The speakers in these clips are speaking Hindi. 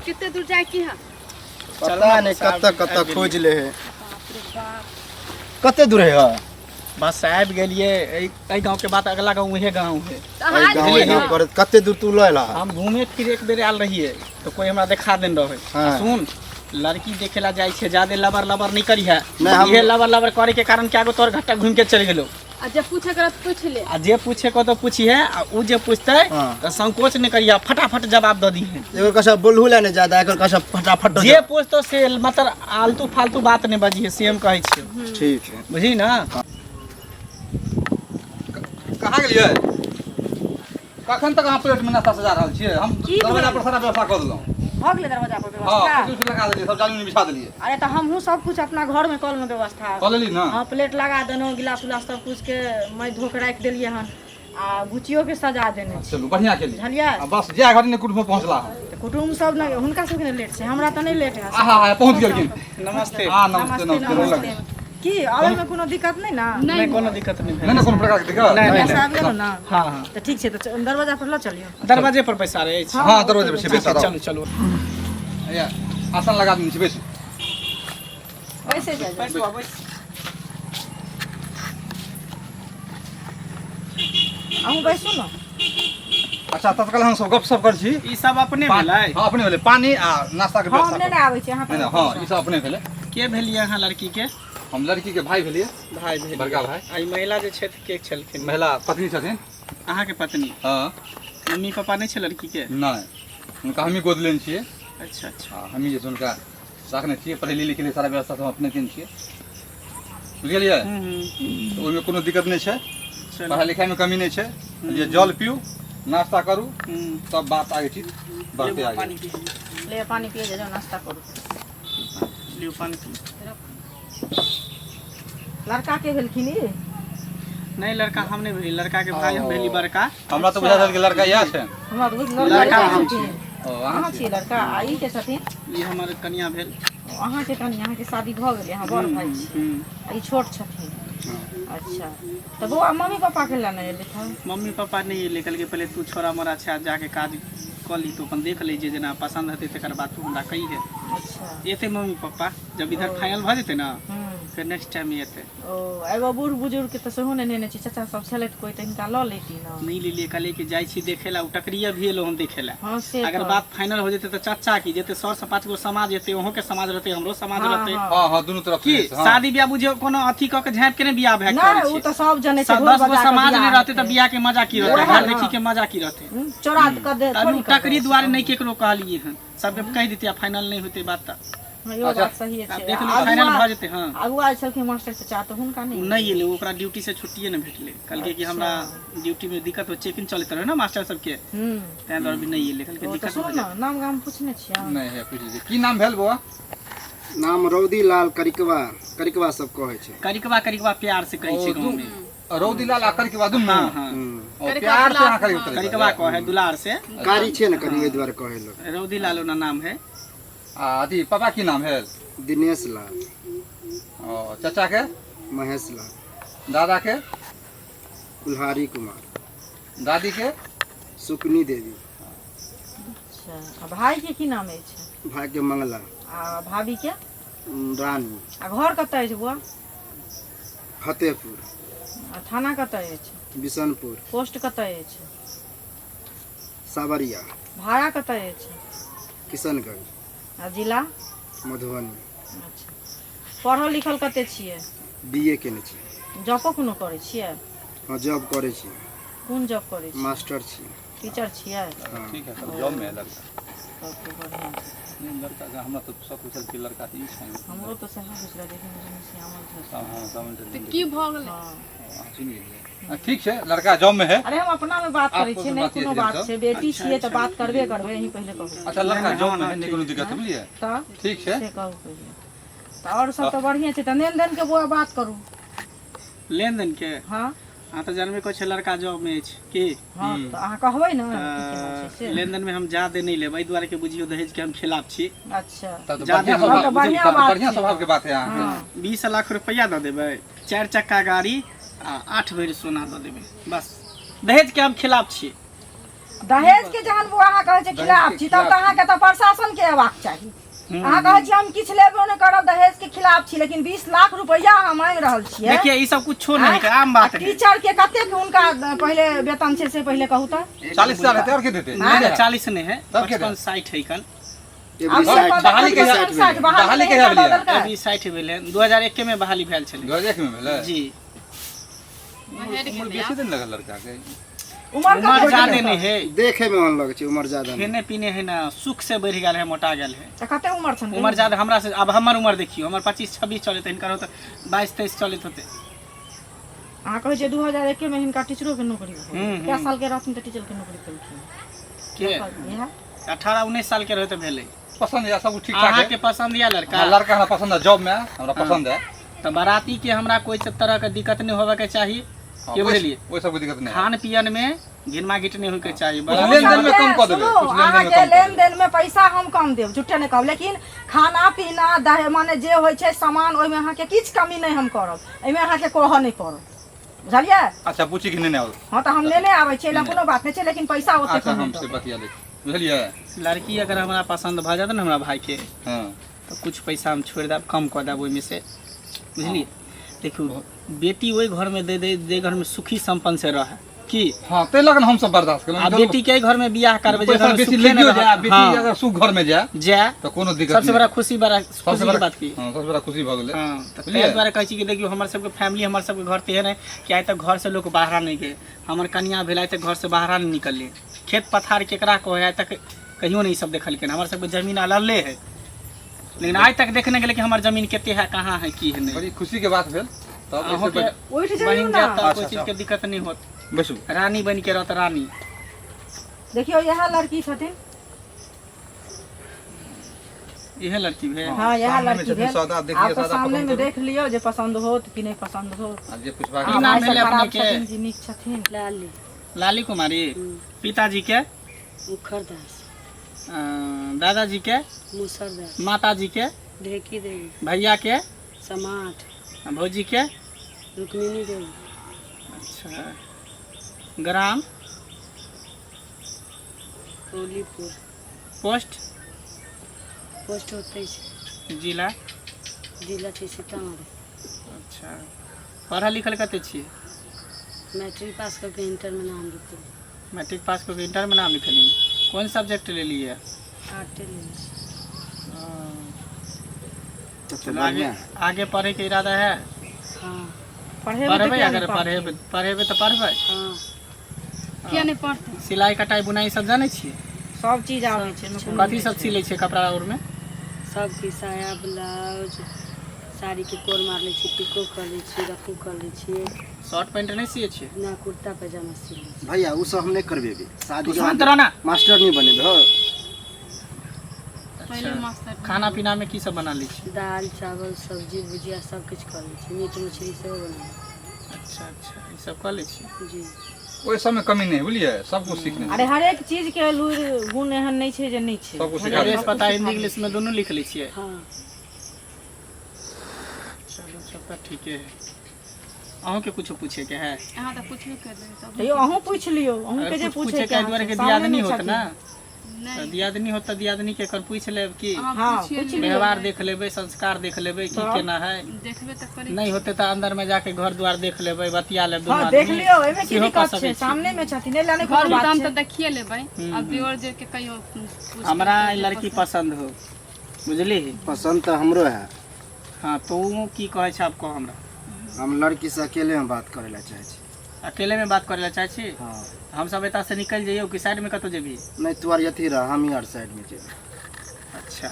कितने दूर जाए की है? पता नहीं कत खोज ले है। कते दूर है? बस आबि गेलिए। एहि गांव के बाद अगला गांव उहे गांव है। गाँव पर कते दूर तू लैला? हम घूमे फिर एक बेर आयल रहिए तो कोई हमरा देखा देन रहे। हाँ। सुन, लड़की देखेला जाइ छे, ज्यादा लबर लबर नहीं करी है। नहीं, ये लबर लबर करे के कारण क्या गो तोर घट्टा घूम के चल गेलो। आ जब पूछे कर पूछ ले। आ जे पूछे को तो पूछी है, आ उ जे पूछते हाँ। तो संकोच नहीं करिया, फटाफट जवाब दे दी है। एकर कसा बोलहु ला नहीं ज्यादा, एकर कसा फटाफट जे पूछतो से मतलब आलतू फालतू बात नहीं बजी है, सेम कहै छी। ठीक है। बुझी ना? कहाँ गेलियै? कखन तक अहाँ प्लेट में नाश्ता सजा रहल छियै? हम दरवाजा पर सारा व्यवस्था कऽ देलहुँ। भऽ गेलै दरवाजा पर हाँ, व्यवस्था। कुछ लगा देलियै, सब जाली में बिछा देलियै। अरे तो हमहूँ सब कुछ अपना घर में कऽ लेलहुँ व्यवस्था। कऽ लेली ना? हाँ, प्लेट लगा देलहुँ, गिलास उलास सब कुछ के मैं धो के राखि देलियै हन। आ बुचियो के सजा देने छी। चलू बढ़िया केली। बुझलियै? आ बस जे घड़ी ने कुटुम्ब पहुँचला। तऽ कुटुम्ब सब ने हुनका सबके ने लेट छै, हमरा तऽ नहि लेट है। आहा पहुँच गेलखिन। नमस्ते। हाँ नमस्ते नमस्ते। की आबै में कोनो दिक्कत नहीं ना? नहीं कोनो दिक्कत नहीं नहीं ना कोनो प्रकार के दिक्कत? नहीं, पैसा आबि गेलो ना? हाँ हाँ, तऽ ठीक छै, तऽ दरवाजा पर लऽ चलियो। दरवाजे पर पैसा रहे छै। हाँ दरवाजे पे बैसा रहो। चलो चलो। या आसन लगा देने छी, बैसू। कैसे जाय? बैसो बैस। अहूँ बैसू ना। अच्छा तत्काल हम सब गप सप कर छी। ई सब अपने भेलै? हाँ अपने भेलै। पानी आ नाश्ता के हाँ, व्यवस्था हमने कर। ने आबै छै यहाँ नहीं, पर। हाँ ई सब अपने भेलै। के भेलिए अहाँ लड़की के? हम लड़की के भाई भेलियै। भाई भेलिए। बड़का भाई। आ ई महिला जे छथि के छलखिन? महिला पत्नी छथिन। अहाँ के पत्नी? हाँ। मम्मी पापा नहीं छै लड़की के? नहीं, उनका हम ही गोद लेने छियै। अच्छा अच्छा। हाँ हम ही जे उनका रखने छियै, पढ़ेली लिखेली सारा व्यवस्था सब अपने केने छियै। बुझलियै? तो ओहिमे कोनो दिक्कत नहीं छै, पढ़ाई लिखाई में कमी नहीं छै। जे जल पियू, नाश्ता करू, तब बात आगे चीज बढ़ते आगे। पानी पी ले पानी पिए जाओ, नाश्ता करू। लियो पानी पी। लड़का के भेलखिन ई? नहीं लड़का हम नहीं भेली, लड़का के भाई हम भेली बड़का। हमरा तो बुझा कि लड़का यह छै। हमरा तऽ लड़का हम छी। अहाँ छी लड़का, आ ई के छथिन? ई हमर कन्या भेल। अहाँ के कन्या, अहाँ के शादी भऽ गेलै, अहाँ बड़ भाई छी। आ ई छोट छथिन। अच्छा, तो बौआ मम्मी पापा के ला नहीं एले था? मम्मी पापा नहीं एले, कहलकै पहले तू छोरा मोरा छै, जाके काज कऽ ली तो अपन देख ली, जे जेना पसंद हेतै तकर बाद तू हमरा कही है। अच्छा। एते मम्मी पापा जब इधर फाइनल भ जेतै ना, फिर नेक्स्ट टाइम एतै। ओ एगो बूढ़ बुजुर्ग के तऽ सेहो नहि नेने छी, चाचा सब छलै तऽ कोई तऽ हिनका लऽ लेती ना। नहीं ले लिए, कहले कि जाइ छी देखे ला, टकरिया भी एलो हम देखे ला। हाँ से अगर तो। बात फाइनल हो जेतै तो चाचा की जेतै, 100 से 5 गो समाज एतै, ओहो के समाज रहतै, हमरो समाज हाँ, रहतै। हाँ। हाँ हाँ दुनू तरफ की से, हाँ। शादी ब्याह बुझियो कोनो अथी क के झाँप के ने बियाह भए नहीं, करै वो छी। तो सब जने छै, 10 गो समाज नहीं रहतै तो बियाह के मजा की रहतै, हाँ, घर देखी के मजा की रहतै। चोरा कर दे अभी टकरी द्वारे नहीं केकरो कहलिए हन, सबके कह देतिया फाइनल नहीं होते बात त। यो बात सही अब छै। देख लो फाइनल भ जेतै। हां अगुआ छलखिन मास्टर चाचा, तो हुनका नहीं नहीं एले, ओकरा ड्यूटी से छुट्टिए न भेटले, कहलके कि हमरा ड्यूटी में दिक्कत हो, चेकिंग चलत रहे ना मास्टर सबके, तै द्वारे भी नहीं एले, कहलके तो दिक्कत सुन हो ना, जाए। नाम गाम पूछने छियै? नहीं है, पूछ लीजिए की नाम भेल बौआ? नाम रौदी लाल करिकवा, करिकवा सब कहै छै। करिकवा करिकवा प्यार से कहै छै गांव में। रौदी लाल आकर के बाद हां हां और प्यार से आकर के करिकवा कहे दुलार से, कारी छै न करिए द्वारा कहै लोग। रौदी लाल ना नाम है। आदि पापा की नाम है? दिनेश लाल। और चाचा के? महेश लाल। दादा के? कुल्हारी कुमार। दादी के? सुकनी देवी। अच्छा, आ भाई के की नाम अछि? भाई के मंगला। आ भाभी के? रानी। आ घर कतऽ अछि बुआ? फतेहपुर। आ थाना कतऽ अछि? बिशनपुर। पोस्ट कतऽ अछि? सावरिया। भाड़ा कतऽ अछि? किशनगंज। आ जिला? मधुबनी। अच्छा, पढ़ल लिखल कते छियै? बीए केने छी। जॉबो कोनो करै छियै? हाँ जॉब करे छी। कोन जॉब करै छियै? मास्टर छी। टीचर छियै? हाँ। ठीक है, सब जॉब में है लड़का। सबके बढ़िआँ छै। नहीं लड़का का हमरा तो सब पूछल कि लड़का ई छै। हमरो तो सही दूसरा देखे में श्यामल छै। हां समझ तो लीजिए। की भ गेलै? हाँ। सुन लीजिए। ठीक छै, लड़का जॉब में है। अरे हम अपना में बात करै आपको छियै, तो नहीं बात ये कोनो थी बात सब। छै, बेटी छियै तऽ बात करबे करबै, यही पहले कहू। अच्छा लड़का जॉब में है, नहीं कोनो दिक्कत है, बुझलिए? तऽ ठीक छै। से कहू पहिले। तऽ और सब तो बढ़िया छै, तऽ लेन देन के बुआ बात करू। लेन देन के हाँ हाँ तो जानबे करै छै लड़का जॉब में अछि की। हाँ, तो अहाँ कहबै ना की केना छै से। लेन देन में हम जादे नहीं लेब, एहि द्वारे के बुझियो दहेज के हम खिलाफ छी। अच्छा, तब तो ज्यादा बढ़िया हम- स्वभाव, बढ़िया बात बढ़िया छै। स्वभाव के बात है यहाँ। हाँ 20 लाख रुपया दे देबै, 4 चक्का गाड़ी आ 8 भरि सोना दे देबै, बस। दहेज के हम खिलाफ छी। दहेज के जहन बुआ अहाँ कहै छै खिलाफ छी, तब तऽ अहाँ के तऽ प्रशासन के अयबाक चाही। अहाँ कहै छी हम किछु लेबो नहि करब, दहेज के खिलाफ छी, लेकिन 20 लाख रुपया हम मांगि रहल छियै। देखिए ई सब कुछ नहीं है, आम बात है। टीचर के कते के उनका पहले वेतन छै से पहले कहू त। 40,000 है और के देते? नहीं 40 नहीं है, तब क्या 55-60 है कल। बहाली के अभी 60 भेले 2001 में बहाली भेल छले। 2001 में भेले जी। उम्र बेसी दिन लगल लड़का के। उम्र उम्र ज्यादा नहीं है, देखे में मन लगे छै, उम्र ज्यादा नहीं। खाने पीने है ना सुख से बढ़ गेल है, मोटा गेल है। त कते उम्र छन? उम्र ज्यादा हमरा से। अब हमर उम्र देखियो, हमर 25-26 चलत, हिनकर होत 22-23 चलत होते। अहाँ कहै छै 2001 में हिनका टीचरो के नौकरी भेल। क्या साल के रहथिन त टीचर के नौकरी केलखिन? के 18-19 साल के रहते भेले। पसंद है सब ठीक ठाक अहाँ है। के पसंद या लड़का? लड़का हमरा पसंद है, जॉब में हमरा पसंद है। तो बाराती के हमरा कोई तरह के दिक्कत नहीं होवे के चाहिए, के बुझलिए? कोई सब दिक्कत नहीं है। खान पियन में घिनमा गिट नहीं होय के चाहिए। लेन देन में कम कर देबे, कुछ अहाँ के लेन देन में पैसा हम कम देब, झूठे नहीं कहब, लेकिन खाना पीना दहे माने जे होय छै सामान ओय में अहाँ के किछ कमी नहीं हम करब, एमे अहाँ के कोह नहीं पड़ब, बुझलिए? अच्छा पूछी कि नहीं आवल? हां त हम लेने आबै छै, ला कोनो बात नहीं छै, लेकिन पैसा ओते अच्छा कम हमसे बतिया ले, बुझलिए? लड़की अगर हमरा पसंद भ जात न हमरा भाई के, हां तो कुछ पैसा हम छोड़ देब, कम कर देब ओय में से, बुझलिए? देखियो बेटी ओई घर में दे घर में सुखी संपन्न से रहे की। हां ते लगन हम सब बर्दाश्त करब। आ बेटी के घर में बियाह करबे जे घर में बेसी सुखी लगियो न जाए, रहे। बेटी अगर सुख घर में जाए जाए तो कोनो दिक्कत सबसे नहीं। बड़ा खुशी की बात की। हां सबसे बड़ा खुशी भ गेलै। हां त तै द्वारा कहै छी कि देखियो हमर सबके फैमिली, हमर सबके घर तेहन है कि आइ तक घर से लोग बाहर नहीं गए। हमर कन्या भेलै तक घर से बाहर नहीं निकलले। खेत पथार केकरा कहे आइ तक कहियो नहीं सब देखलके। हमर सबके जमीन अलल्ले है, लेकिन आज तक देखने गेले कि हमर जमीन केते है, कहाँ है, की है नहीं। बड़ी खुशी के बात भेल। तब अहों के ओइठ बहिन जाइयो ना। जात कोई अच्छा, चीज के दिक्कत नहीं होत। बैसू। रानी बन के रहत रानी। देखियो यह लड़की छथिन। यह लड़की भेल। हां यह सामने में लड़की छथिन, भेल। सौदा देखिए, आप सौदा सामने पसंद में करू। देख लियो जे पसंद होत कि नहीं पसंद हो। आज ये पुष्पा की नाम भेल अपने के? छथिन जी, नीक छथिन। लाली लाली कुमारी। पिताजी के? मुखरदास, दादाजी के? मुसरदास, माताजी के? ढेकी देवी, भैया के? समाठ, भौजी के? रुक्मिणी देवी, अच्छा। ग्राम? कौलीपुर, पोस्ट? पोस्ट होते छै, जिला? जिला छै सीतामढ़ी। अच्छा। पढ़ल लिखल कते छियै? मैट्रिक पास करके इंटर में नाम लिखल, मैट्रिक पास करके इंटर में नाम लिखलिए। कौन सब्जेक्ट ले लिए? आर्ट लेने छै। चलो आगे पढ़े के इरादा है? हाँ पढ़ेबे, अगर पढ़ेबे तो पढ़बे। हाँ किया नहीं पढ़ते? सिलाई कटाई बुनाई सब जाने छियै? सब चीज आबै छै। कथी सब सिले छियै कपड़ा और में? सब की साया ब्लाउज साड़ी के कोर मार ले छी, पिको कर ले छी, रफू कर ले छी, शर्ट पैंट नहीं सिए छियै? ना कुर्ता पैजामा सी ले छी। भैया उ सब हम नहीं करबेबे, शादी के शांत बाद रहो ना। मास्टर नहीं बनेबे। हो अच्छा। खाना पीना में की सब बना ली छी? दाल चावल सब्जी भुजिया सब कुछ कर ले छी, मीट मछली सब बना अच्छा अच्छा, ये सब कर ले छी। जी। ओइ सब में कमी नहीं, बुझलिए? सब कुछ सीखने अरे हर एक चीज के लूर गुण एहन नहीं छै जे नहीं छै। सब कुछ हर सिखा एक इंग्लिश देब। पता हिंदी इंग्लिश में दोनों लिख ली छियै? हाँ चलो सब तो ठीक है। अहों के कुछ पूछे के है? यहाँ तो कुछ नहीं कर रहे सब। तैयो अहूँ पूछ लियो, अहूँ के जे कुछ पूछे पूछे के द्वारे के सामने दियादनी में होत ना, नहीं तो दियादनी होत तो दियादनी के कर पूछ लेब कि हाँ पूछ लियो। व्यवहार देख लेबै, संस्कार देख लेबै की केना है। देखबे तो करी। नहीं होते तो अंदर में जाके घर द्वार देख लेबै, बतिया लेब हाँ दोनों देख आदमी। लियो, एमे की सेहो कऽ दिक्कत सकै छै, छी। सामने में छथिन, एला नहीं घर कोनो में बात हम छै। तो देखिए लेबै, अब दियोर जे के कहियो पूछ हमरा लड़की पसंद हो, बुझली? पसंद तो हमरो है। हाँ तो उ की कहे छै आपको? हमरा हम लड़की से अकेले में बात करे ला चाहे छी। अकेले में बात करे ला चाहे छी? हाँ हम सब एता से निकल जाइयो कि साइड में कतो जेबी? नहीं तोर यथी रह, हम ही आर साइड में जेबे। अच्छा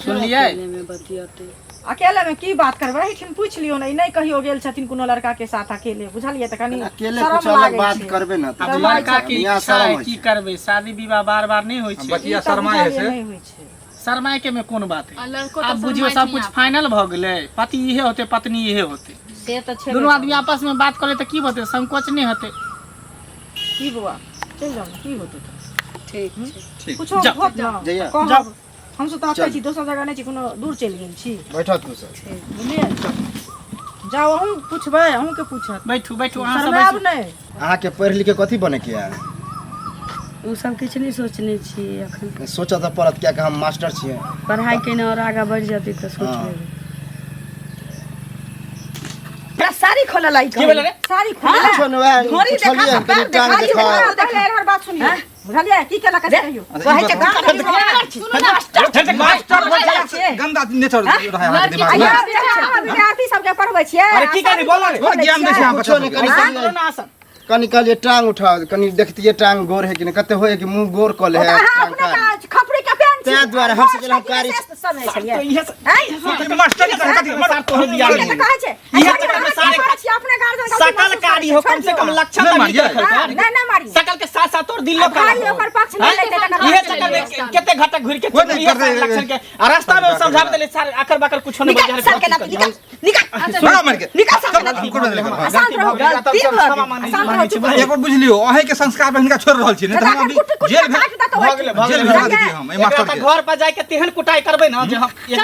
सुनलिए? अकेले में बतियाते। अकेले में की बात करबै, एठिन पूछ लियो नहीं, नहीं कहियो गेल छथिन कोनो लड़का के साथ अकेले, बुझलिए? त कनी अकेले शरम कुछ अलग लागै बात छै। करबे ना अब तो लड़का के यहाँ इच्छा शरम है होइ की छै। करबे, शादी विवाह बार बार नहीं होय छै। बतिया ई त शर्माए बुझाइए से नहीं होइ छै। शर्माए के में कोन बात है? और लड़को अब तो बुझियो सब कुछ फाइनल भ गेलै, पति इहे होते पत्नी इहे होते, से त छै। दोनों आदमी आपस में बात करे तो की होते? संकोच नहीं होते। की बुआ चल जाओ ना, की होतै? ठीक छै। ठीक। कुछो जाओ, होत ना जइया। कहब। जाओ। हम सब त आते छी, दोसर जगह नहीं छी, कोनो दूर चलि गेल छी, बैठो तू सब। बुझलिए? जाओ अहूँ पूछबै, अहूँ के पूछत। बैठू बैठू, अहाँ सब शर्माएब बैठू। नहीं। अहाँ के पढ़ लिख के कथी बने के है? उ सब किछु नहीं सोचने छी अखन। सोचा तो पड़त क्या कि हम मास्टर छिए। पढ़ाई केने और आगा बढ़ जाती तो सोच हाँ। लेबै। तेरा साड़ी खोला लाई की बोले रे? साड़ी खोला कुछो न वह घोड़ी देखा छलिए पैर कनी टांग देखा देखा। देखा हर बात सुनियो बुझलिए की केला कैसे कहियो अच्छा, ई कहे बताओ। सुनो ना मास्टर हो जाइ छै गंदा नेचर रहा है अहाँके दिमाग में। विद्यार्थी सबके पढ़बै छियै अरे की कहनी बोलो रे? और ज्ञान दै छै अहाँ कुछो बच्चा नहीं सबके। कनी करो ना आसन। कनी कहलिए टांग उठाओ कनी देखतिए टांग गोर है कि नहीं कते होए कि मुंह गोर कल है टांग का। खपड़ी के पेन तै द्वारा हम से गेलहुं कारी समय तो छलिए इहे से मास्टर के कहत मास्टर तोहर दिया ये तो कहे छै इहे चक्कर में सारे अपने गार्जियन सकल कारी हो कम से कम लक्षण नहीं तो मारिए। नहीं नहीं मारी सकल के साथ साथ और दिलो का भाई ओकर पक्ष नहीं लेते तकर इहे चक्कर में केते घटक घुर के कोई नहीं इहे कर रहे। लक्षण के आ रास्ता में समझाब देले सारे आकर बाकर कुछ नहीं निकाल सर के ना निकाल निकाल छोड़ा मार के। निकाल सर के ना हमको नहीं लेकर। आसान रहो गलती भर एक बार बुझलियो अहे के संस्कार में हिनका छोड़ रहल छी नहीं तो हम अभी जेल जेल भेजा देती हम ए मास्टर के। घर पर जाके तेहन कुटाई करबै ना जे हम ये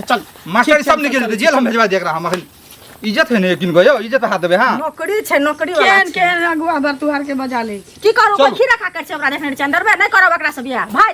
चल मास्टर सब निकल जेते जेल हम भेजवा दे एकरा हम अखन इज्जत है ने किन गयो इज्जत हाथ देबे हां। नौकरी छै नौकरी वाला केहन केहन अगुआ बर तुहार के बजा ले छी। की करू खीरा खा कर छै ओकरा देखने चंदरबे नहीं करब एकरा से बियाह भाई